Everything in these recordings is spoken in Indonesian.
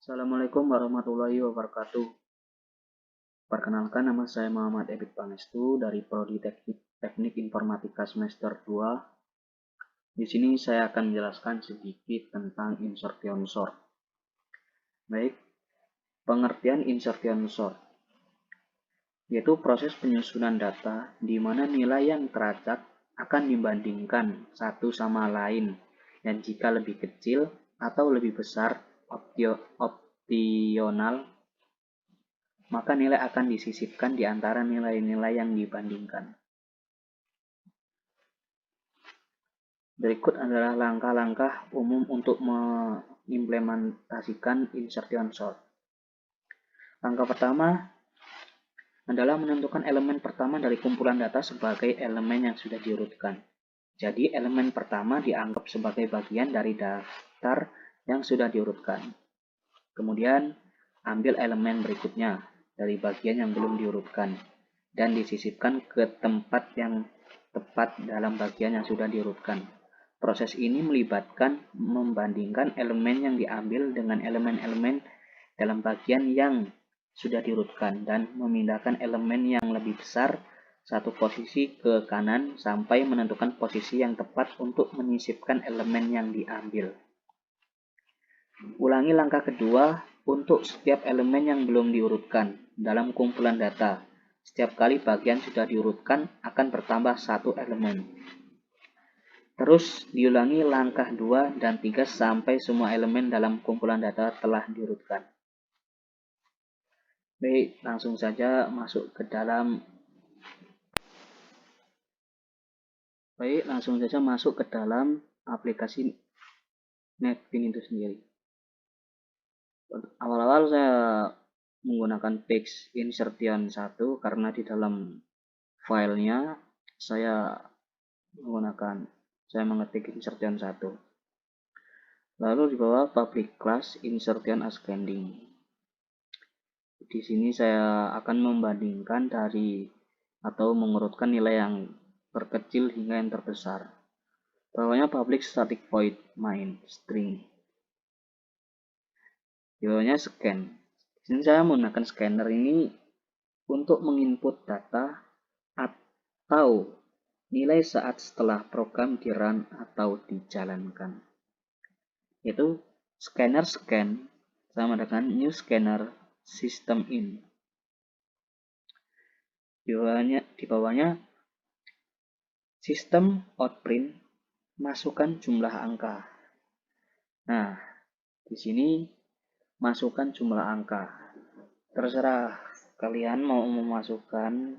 Assalamualaikum warahmatullahi wabarakatuh. Perkenalkan, nama saya Muhammad Ebit Pangestu dari Prodi Teknik Informatika semester 2. Di sini saya akan menjelaskan sedikit tentang insertion sort. Baik, pengertian insertion sort yaitu proses penyusunan data di mana nilai yang teracak akan dibandingkan satu sama lain, dan jika lebih kecil atau lebih besar opsional, maka nilai akan disisipkan di antara nilai-nilai yang dibandingkan. Berikut adalah langkah-langkah umum untuk mengimplementasikan insertion sort. Langkah pertama adalah menentukan elemen pertama dari kumpulan data sebagai elemen yang sudah diurutkan. Jadi elemen pertama dianggap sebagai bagian dari daftar yang sudah diurutkan. Kemudian ambil elemen berikutnya dari bagian yang belum diurutkan dan disisipkan ke tempat yang tepat dalam bagian yang sudah diurutkan. Proses ini melibatkan membandingkan elemen yang diambil dengan elemen-elemen dalam bagian yang sudah diurutkan dan memindahkan elemen yang lebih besar satu posisi ke kanan sampai menentukan posisi yang tepat untuk menyisipkan elemen yang diambil. Ulangi langkah kedua untuk setiap elemen yang belum diurutkan dalam kumpulan data. Setiap kali bagian sudah diurutkan akan bertambah satu elemen. Terus diulangi langkah 2 dan 3 sampai semua elemen dalam kumpulan data telah diurutkan. Baik, langsung saja masuk ke dalam aplikasi Netbeans itu sendiri. Awal-awal saya menggunakan page insertion 1 karena di dalam filenya saya mengetik insertion 1. Lalu di bawah public class insertion ascending. Di sini saya akan membandingkan dari atau mengurutkan nilai yang terkecil hingga yang terbesar. Bawahnya public static void main string. Di bawahnya scan. Di sini saya menggunakan scanner ini untuk menginput data atau nilai saat setelah program di-run atau dijalankan. Yaitu scanner scan sama dengan new scanner system in. Di bawahnya sistem outprint masukkan jumlah angka. Nah, di sini masukkan jumlah angka. Terserah kalian mau memasukkan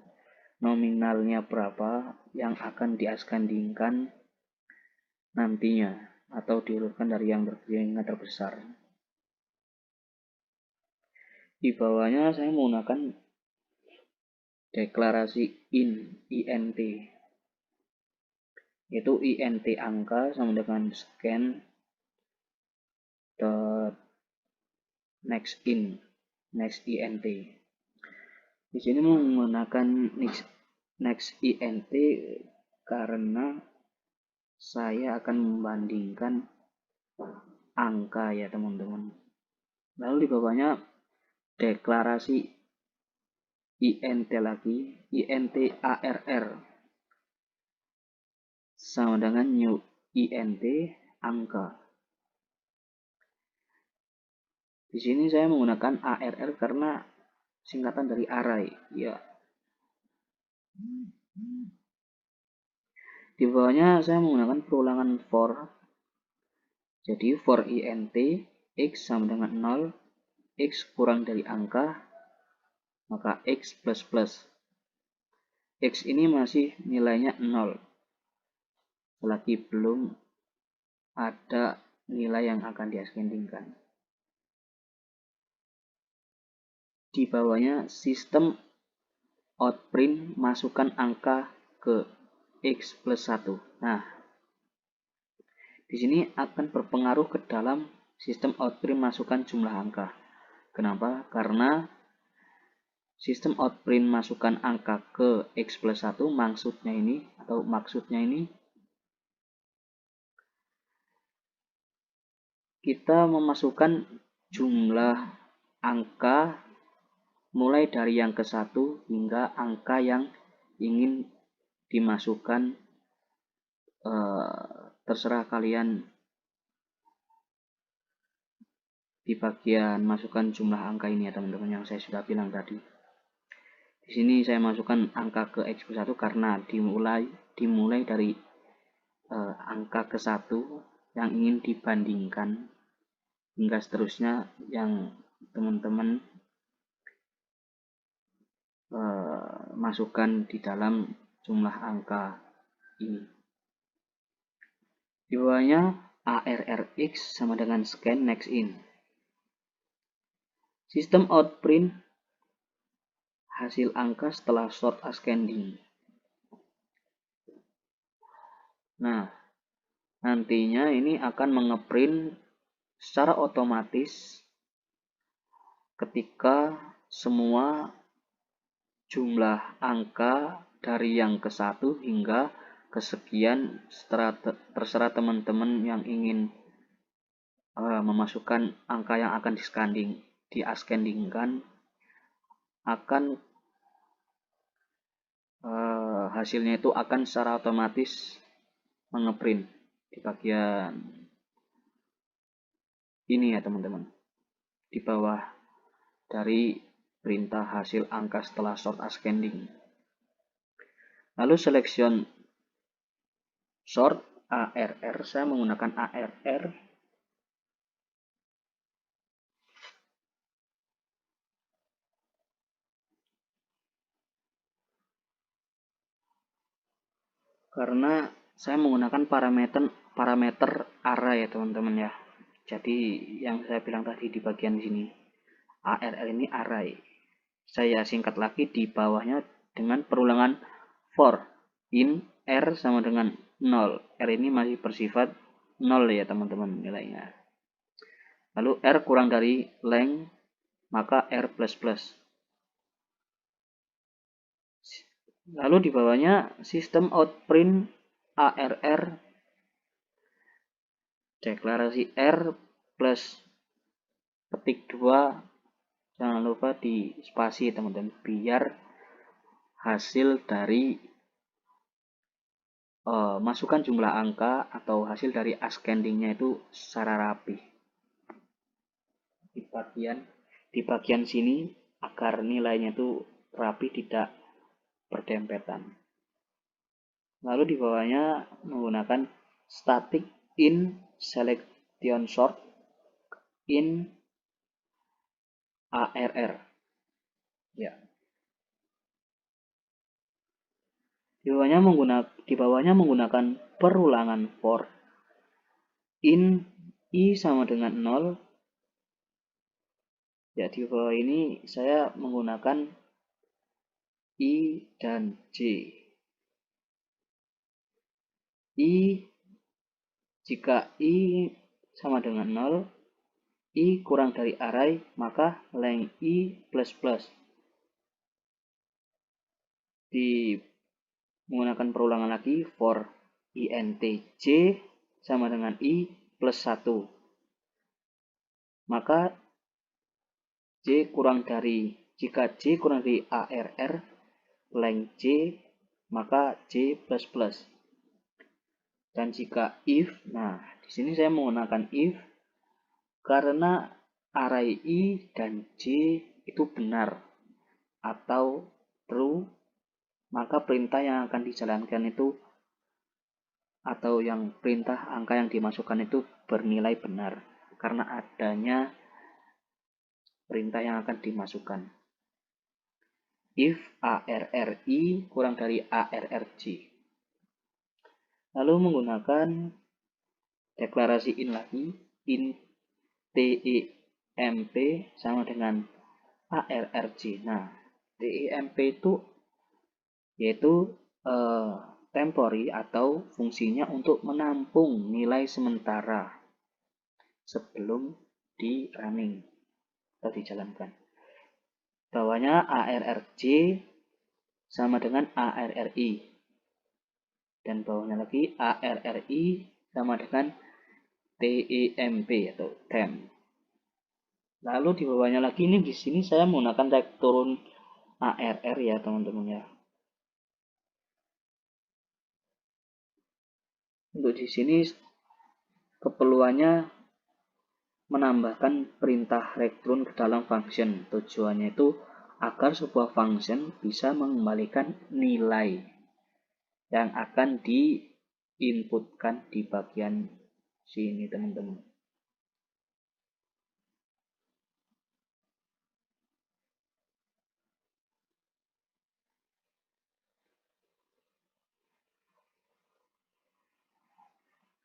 nominalnya berapa yang akan diascendingkan nantinya atau diurutkan dari yang terkecil hingga terbesar. Di bawahnya saya menggunakan deklarasi int, yaitu int angka sama dengan scan next int. Di sini menggunakan next int karena saya akan membandingkan angka ya teman-teman. Lalu di bawahnya deklarasi int lagi, int arr sama dengan new int angka. Di sini saya menggunakan arr karena singkatan dari array ya. Di bawahnya saya menggunakan perulangan for. Jadi for int x sama dengan 0, x kurang dari angka, maka x plus plus. X ini masih nilainya 0. Selagi belum ada nilai yang akan diascendingkan. Di bawahnya sistem outprint masukkan angka ke x plus 1. Nah, di sini akan berpengaruh ke dalam sistem outprint masukkan jumlah angka. Kenapa? Karena sistem outprint masukkan angka ke x plus 1 maksudnya ini kita memasukkan jumlah angka mulai dari yang ke 1 hingga angka yang ingin dimasukkan. Terserah kalian di bagian masukkan jumlah angka ini ya teman-teman, yang saya sudah bilang tadi. Di sini saya masukkan angka ke X+1 karena dimulai dari angka ke 1 yang ingin dibandingkan hingga seterusnya yang teman-teman masukkan di dalam jumlah angka ini. Di bawahnya ARRX sama dengan scan next in. Sistem out print hasil angka setelah sort ascending. Nah, nantinya ini akan mengeprint secara otomatis ketika semua jumlah angka dari yang ke 1 hingga kesekian, terserah teman-teman yang ingin memasukkan angka yang akan di-ascendingkan, akan hasilnya itu akan secara otomatis mengeprint di bagian ini ya teman-teman, di bawah dari perintah hasil angka setelah sort ascending. Lalu selection sort ARR, saya menggunakan ARR karena saya menggunakan parameter array ya teman-teman ya. Jadi yang saya bilang tadi di bagian sini, ARR ini array. Saya singkat lagi di bawahnya dengan perulangan for in R sama dengan 0. R ini masih bersifat 0 ya teman-teman nilainya. Lalu R kurang dari length, maka R++. Lalu di bawahnya sistem out print ARR deklarasi R plus petik 2, jangan lupa di spasi teman-teman, biar hasil dari masukkan jumlah angka atau hasil dari ascendingnya itu secara rapi di bagian sini, agar nilainya itu rapi, tidak berdempetan. Lalu di bawahnya menggunakan static in selection sort in ARR ya. Di bawahnya menggunakan perulangan for in I sama dengan 0 ya. Di bawah ini saya menggunakan I dan J. Jika I sama dengan 0, I kurang dari array, maka length I++. Menggunakan perulangan lagi for int J sama dengan I plus 1. Maka jika J kurang dari ARR, length J, maka J++. Dan jika if, nah di sini saya menggunakan if karena array I dan J itu benar atau true, maka perintah yang akan dijalankan itu atau yang perintah angka yang dimasukkan itu bernilai benar karena adanya perintah yang akan dimasukkan. If ARRI kurang dari ARRJ. Lalu menggunakan deklarasi in lagi, in TEMP sama dengan ARRJ. Nah, TEMP itu yaitu temporary atau fungsinya untuk menampung nilai sementara sebelum di running atau dijalankan. Bawahnya ARRJ sama dengan ARRI. Dan bawahnya lagi ARRI sama dengan TEMP atau TEM. Lalu di bawahnya lagi ini di sini saya menggunakan tag turun ARR ya teman-teman ya. Untuk di sini keperluannya menambahkan perintah return ke dalam function. Tujuannya itu agar sebuah function bisa mengembalikan nilai yang akan diinputkan di bagian sini teman-teman.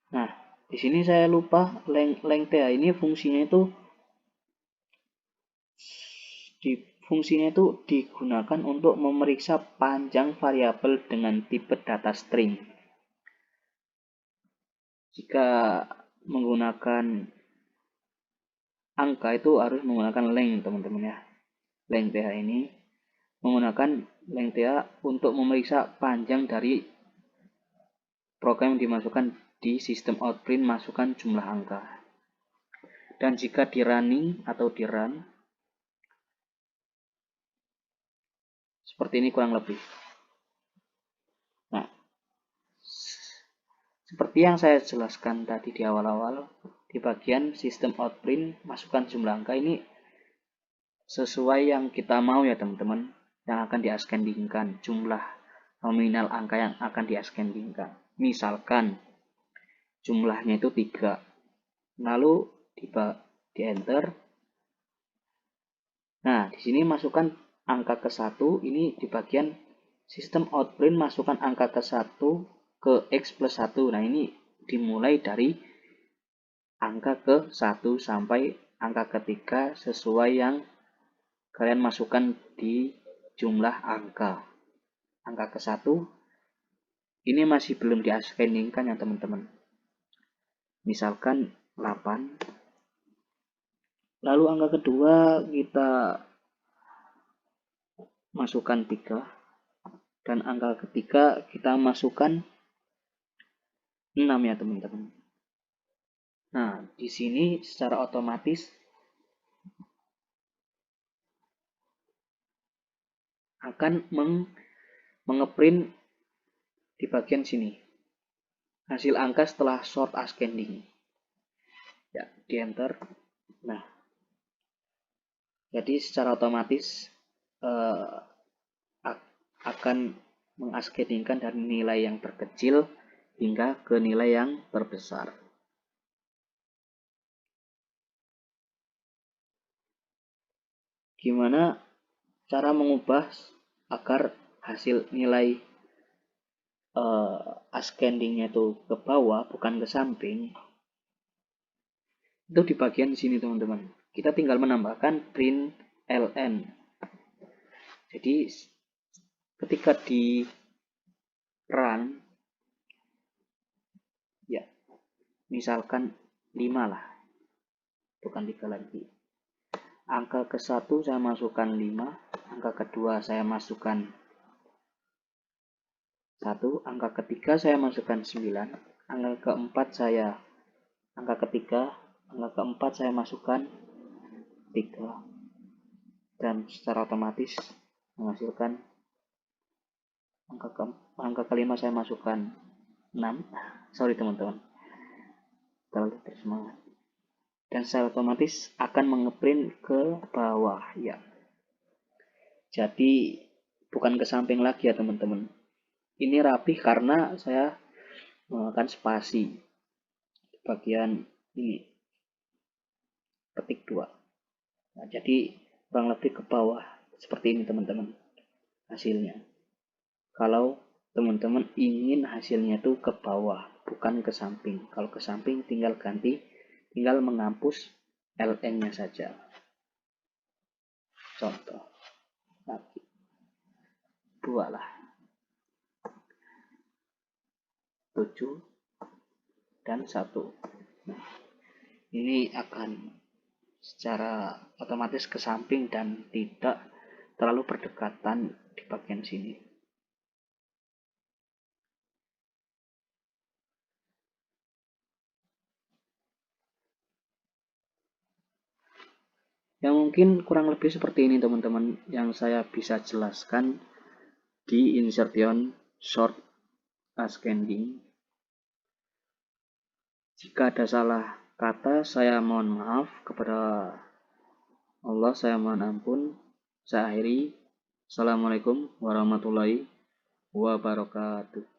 Nah, di sini saya lupa length ini fungsinya itu digunakan untuk memeriksa panjang variabel dengan tipe data string. Jika menggunakan angka itu harus menggunakan length teman-teman ya. Length ini menggunakan length untuk memeriksa panjang dari program yang dimasukkan di sistem outprint masukkan jumlah angka. Dan jika di running atau di run seperti ini kurang lebih. Nah, seperti yang saya jelaskan tadi di awal-awal, di bagian sistem outprint masukkan jumlah angka ini sesuai yang kita mau ya teman-teman, yang akan di-ascendingkan, jumlah nominal angka yang akan di-ascendingkan. Misalkan jumlahnya itu 3, lalu di enter. Nah, di sini masukkan angka ke 1, ini di bagian sistem outprint masukkan angka ke 1 ke X plus 1. Nah, ini dimulai dari angka ke 1 sampai angka ketiga sesuai yang kalian masukkan di jumlah angka. Angka ke 1 ini masih belum di-ascendingkan ya teman-teman. Misalkan 8. Lalu angka kedua kita masukkan 3. Dan angka ketiga kita masukkan 6 ya teman-teman. Nah, di sini secara otomatis akan mengeprint di bagian sini hasil angka setelah short ascending. Ya, di enter. Nah, jadi secara otomatis akan mengascendingkan dari nilai yang terkecil hingga ke nilai yang terbesar. Gimana cara mengubah agar hasil nilai ascendingnya itu ke bawah bukan ke samping? Itu di bagian sini teman-teman. Kita tinggal menambahkan print ln. Jadi ketika di run ya misalkan 5 lah, bukan 3 lagi. Angka ke 1 saya masukkan 5, angka kedua saya masukkan 1, angka ketiga saya masukkan 9, angka keempat saya masukkan 3, dan secara otomatis menghasilkan angka kelima saya masukkan 6. Sorry teman-teman, terlalu bersemangat. Dan secara otomatis akan mengeprint ke bawah ya. Jadi bukan ke samping lagi ya teman-teman. Ini rapih karena saya menggunakan spasi di bagian ini, ketik 2. Nah, jadi kurang lebih ke bawah seperti ini teman-teman hasilnya. Kalau teman-teman ingin hasilnya itu ke bawah bukan ke samping. Kalau ke samping tinggal menghapus ln-nya saja. Contoh lagi 2 lah, 7 dan 1. Nah, ini akan secara otomatis ke samping dan tidak terlalu berdekatan di bagian sini. Ya mungkin kurang lebih seperti ini teman-teman yang saya bisa jelaskan di insertion short ascending. Jika ada salah kata, saya mohon maaf kepada Allah, saya mohon ampun. Saya akhiri. Assalamualaikum warahmatullahi wabarakatuh.